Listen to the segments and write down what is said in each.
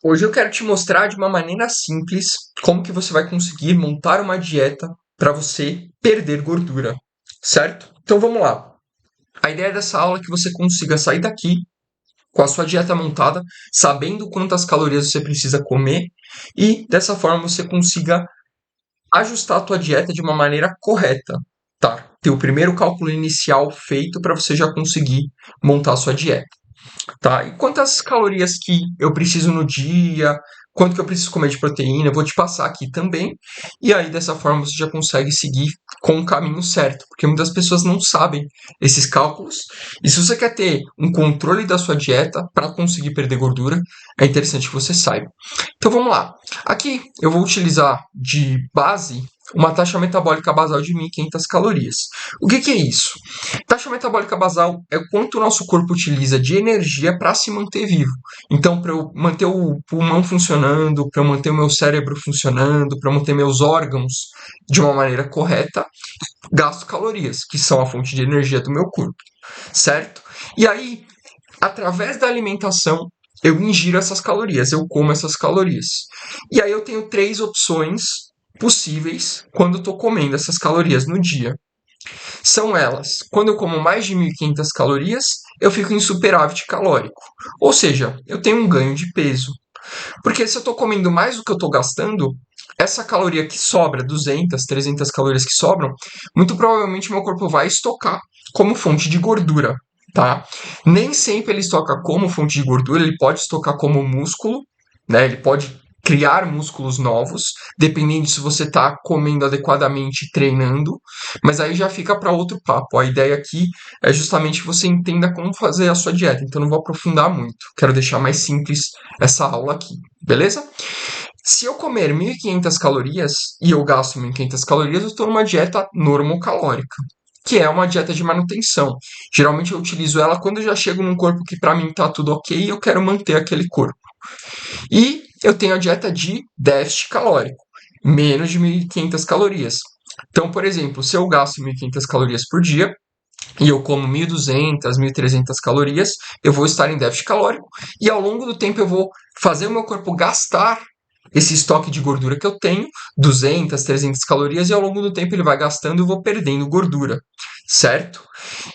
Hoje eu quero te mostrar de uma maneira simples como que você vai conseguir montar uma dieta para você perder gordura, certo? Então vamos lá. A ideia dessa aula é que você consiga sair daqui com a sua dieta montada, sabendo quantas calorias você precisa comer e dessa forma você consiga ajustar a tua dieta de uma maneira correta, tá? Ter o primeiro cálculo inicial feito para você já conseguir montar a sua dieta. Tá? E quantas calorias que eu preciso no dia, quanto que eu preciso comer de proteína, eu vou te passar aqui também. E aí, dessa forma, você já consegue seguir com o caminho certo, porque muitas pessoas não sabem esses cálculos. E se você quer ter um controle da sua dieta para conseguir perder gordura, é interessante que você saiba. Então vamos lá. Aqui eu vou utilizar de base uma taxa metabólica basal de 1.500 calorias. O que é isso? Taxa metabólica basal é o quanto o nosso corpo utiliza de energia para se manter vivo. Então, para eu manter o pulmão funcionando, para eu manter o meu cérebro funcionando, para eu manter meus órgãos de uma maneira correta, gasto calorias, que são a fonte de energia do meu corpo, certo? E aí, através da alimentação, eu ingiro essas calorias, eu como essas calorias. E aí eu tenho três opções possíveis quando eu estou comendo essas calorias no dia. São elas: quando eu como mais de 1.500 calorias, eu fico em superávit calórico. Ou seja, eu tenho um ganho de peso. Porque se eu estou comendo mais do que eu estou gastando, essa caloria que sobra, 200, 300 calorias que sobram, muito provavelmente meu corpo vai estocar como fonte de gordura, tá? Nem sempre ele estoca como fonte de gordura, ele pode estocar como músculo, né? Ele pode criar músculos novos, dependendo se você está comendo adequadamente e treinando, mas aí já fica para outro papo. A ideia aqui é justamente que você entenda como fazer a sua dieta, então não vou aprofundar muito, quero deixar mais simples essa aula aqui, beleza? Se eu comer 1.500 calorias e eu gasto 1.500 calorias, eu estou numa dieta normocalórica, que é uma dieta de manutenção. Geralmente eu utilizo ela quando eu já chego num corpo que para mim está tudo ok e eu quero manter aquele corpo. E eu tenho a dieta de déficit calórico, menos de 1.500 calorias. Então, por exemplo, se eu gasto 1.500 calorias por dia, e eu como 1.200, 1.300 calorias, eu vou estar em déficit calórico e ao longo do tempo eu vou fazer o meu corpo gastar esse estoque de gordura que eu tenho, 200, 300 calorias, e ao longo do tempo ele vai gastando e eu vou perdendo gordura, certo?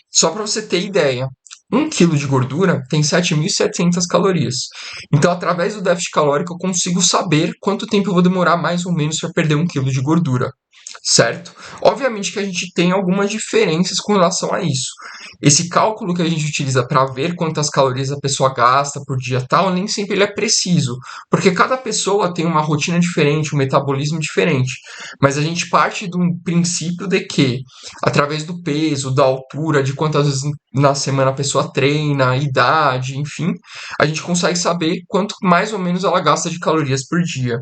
Só para você ter ideia, 1 quilo de gordura tem 7.700 calorias. Então, através do déficit calórico, eu consigo saber quanto tempo eu vou demorar mais ou menos para perder 1 quilo de gordura, certo? Obviamente que a gente tem algumas diferenças com relação a isso. Esse cálculo que a gente utiliza para ver quantas calorias a pessoa gasta por dia tal, nem sempre ele é preciso, porque cada pessoa tem uma rotina diferente, um metabolismo diferente. Mas a gente parte do princípio de que, através do peso, da altura, de quantas vezes na semana a pessoa treina, a idade, enfim, a gente consegue saber quanto mais ou menos ela gasta de calorias por dia.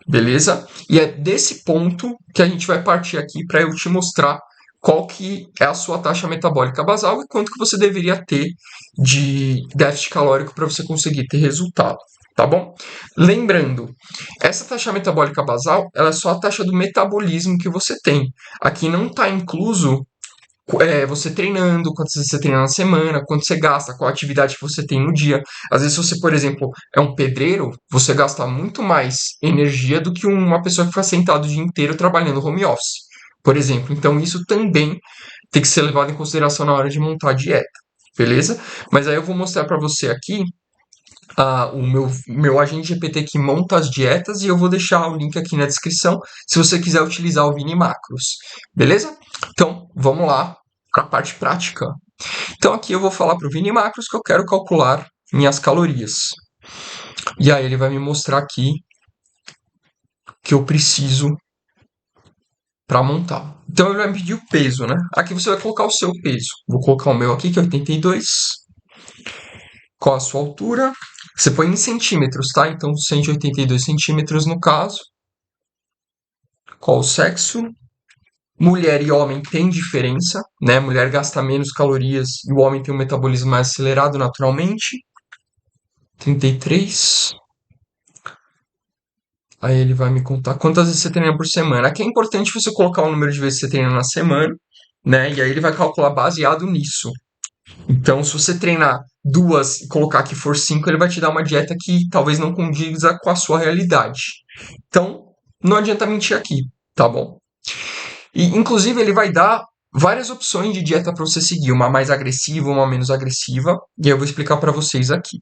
Beleza? E é desse ponto que a gente vai partir aqui para eu te mostrar qual que é a sua taxa metabólica basal e quanto que você deveria ter de déficit calórico para você conseguir ter resultado, tá bom? Lembrando, essa taxa metabólica basal, ela é só a taxa do metabolismo que você tem. Aqui não está incluso você treinando, quantas vezes você treina na semana, quanto você gasta, qual atividade que você tem no dia. Às vezes, se você, por exemplo, é um pedreiro, você gasta muito mais energia do que uma pessoa que fica sentado o dia inteiro trabalhando home office, por exemplo. Então, isso também tem que ser levado em consideração na hora de montar a dieta, beleza? Mas aí eu vou mostrar para você aqui o meu agente GPT que monta as dietas e eu vou deixar o link aqui na descrição se você quiser utilizar o Vini Macros, beleza? Então, vamos lá para a parte prática. Então, aqui eu vou falar para o Vini Macros que eu quero calcular minhas calorias. E aí ele vai me mostrar aqui que eu preciso para montar. Então, ele vai me pedir o peso, né? Aqui você vai colocar o seu peso. Vou colocar o meu aqui, que é 82. Qual a sua altura? Você põe em centímetros, tá? Então, 182 centímetros no caso. Qual o sexo? Mulher e homem tem diferença, né? Mulher gasta menos calorias e o homem tem um metabolismo mais acelerado naturalmente. 33. Aí ele vai me contar quantas vezes você treina por semana. Aqui é importante você colocar o número de vezes que você treina na semana, né? E aí ele vai calcular baseado nisso. Então, se você treinar 2 e colocar que for 5, ele vai te dar uma dieta que talvez não condiza com a sua realidade. Então, não adianta mentir aqui, tá bom? E, inclusive, ele vai dar várias opções de dieta para você seguir, uma mais agressiva, uma menos agressiva, e eu vou explicar para vocês aqui.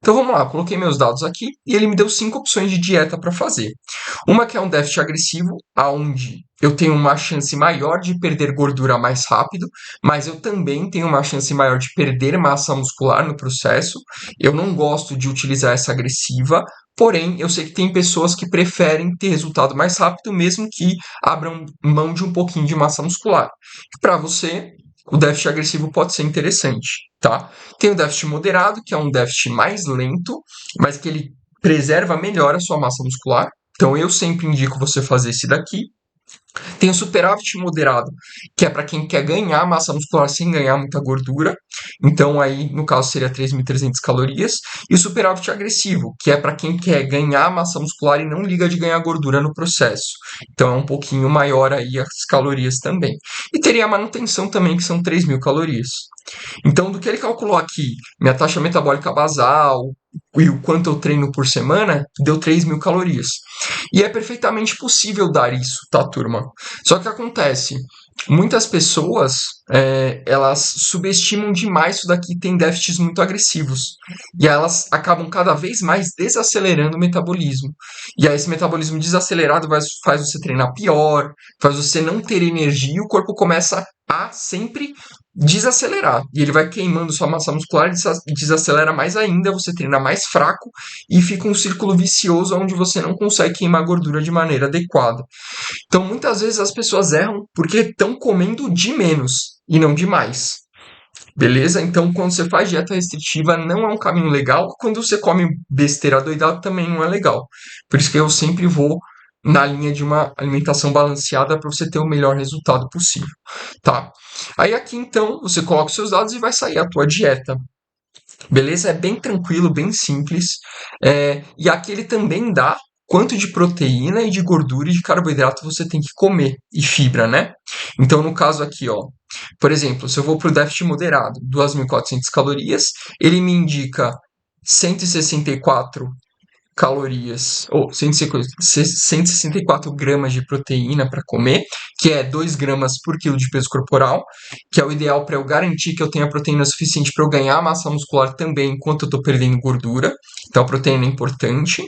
Então vamos lá, coloquei meus dados aqui e ele me deu 5 opções de dieta para fazer. Uma que é um déficit agressivo, aonde eu tenho uma chance maior de perder gordura mais rápido, mas eu também tenho uma chance maior de perder massa muscular no processo. Eu não gosto de utilizar essa agressiva, porém eu sei que tem pessoas que preferem ter resultado mais rápido, mesmo que abram mão de um pouquinho de massa muscular. Para você, o déficit agressivo pode ser interessante, tá? Tem o déficit moderado, que é um déficit mais lento, mas que ele preserva melhor a sua massa muscular. Então eu sempre indico você fazer esse daqui. Tem o superávit moderado, que é para quem quer ganhar massa muscular sem ganhar muita gordura. Então aí, no caso, seria 3.300 calorias. E o superávit agressivo, que é para quem quer ganhar massa muscular e não liga de ganhar gordura no processo. Então é um pouquinho maior aí as calorias também. E teria a manutenção também, que são 3.000 calorias. Então, do que ele calculou aqui, minha taxa metabólica basal e o quanto eu treino por semana, deu 3.000 calorias. E é perfeitamente possível dar isso, tá, turma? Só que acontece, muitas pessoas, elas subestimam demais isso daqui e têm déficits muito agressivos. E elas acabam cada vez mais desacelerando o metabolismo. E aí esse metabolismo desacelerado faz você treinar pior, faz você não ter energia e o corpo começa a sempre desacelerar. E ele vai queimando sua massa muscular e desacelera mais ainda, você treina mais fraco e fica um círculo vicioso onde você não consegue queimar gordura de maneira adequada. Então, muitas vezes as pessoas erram porque estão comendo de menos e não de mais. Beleza? Então, quando você faz dieta restritiva, não é um caminho legal. Quando você come besteira doidada, também não é legal. Por isso que eu sempre vou na linha de uma alimentação balanceada para você ter o melhor resultado possível, tá? Aí aqui, então, você coloca os seus dados e vai sair a tua dieta. Beleza? É bem tranquilo, bem simples. E aqui ele também dá quanto de proteína e de gordura e de carboidrato você tem que comer, e fibra, né? Então, no caso aqui, ó, por exemplo, se eu vou para o déficit moderado, 2.400 calorias, ele me indica 164 calorias, ou 164 gramas de proteína para comer, que é 2 gramas por quilo de peso corporal, que é o ideal para eu garantir que eu tenha proteína suficiente para eu ganhar massa muscular também enquanto eu estou perdendo gordura. Então a proteína é importante.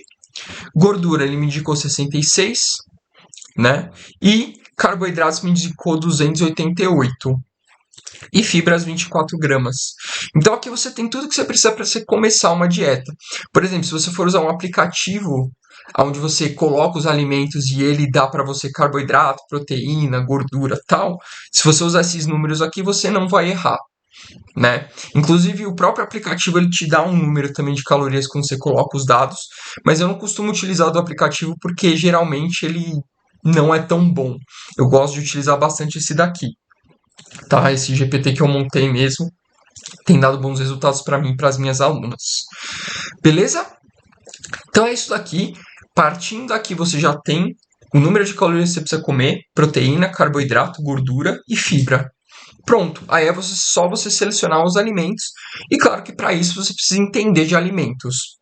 Gordura ele me indicou 66, né? E carboidratos me indicou 288. E fibras 24 gramas. Então aqui você tem tudo que você precisa para você começar uma dieta. Por exemplo, se você for usar um aplicativo onde você coloca os alimentos e ele dá para você carboidrato, proteína, gordura, tal, se você usar esses números aqui, você não vai errar, né? Inclusive o próprio aplicativo ele te dá um número também de calorias quando você coloca os dados, mas eu não costumo utilizar o do aplicativo porque geralmente ele não é tão bom. Eu gosto de utilizar bastante esse daqui. Tá, esse GPT que eu montei mesmo tem dado bons resultados para mim e para as minhas alunas. Beleza? Então é isso daqui. Partindo daqui você já tem o número de calorias que você precisa comer, proteína, carboidrato, gordura e fibra. Pronto, aí é só você selecionar os alimentos e claro que para isso você precisa entender de alimentos,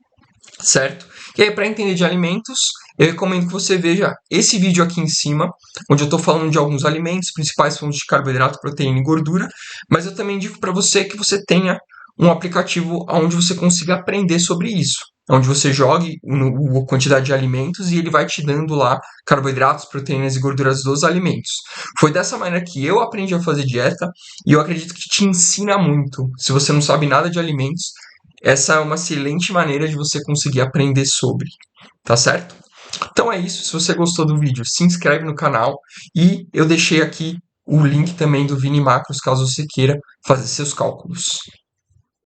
certo? E aí para entender de alimentos, eu recomendo que você veja esse vídeo aqui em cima, onde eu estou falando de alguns alimentos, principais fontes de carboidrato, proteína e gordura, mas eu também indico para você que você tenha um aplicativo onde você consiga aprender sobre isso, onde você jogue a quantidade de alimentos e ele vai te dando lá carboidratos, proteínas e gorduras dos alimentos. Foi dessa maneira que eu aprendi a fazer dieta e eu acredito que te ensina muito. Se você não sabe nada de alimentos, essa é uma excelente maneira de você conseguir aprender sobre, tá certo? Então é isso, se você gostou do vídeo, se inscreve no canal e eu deixei aqui o link também do Vini Macros, caso você queira fazer seus cálculos.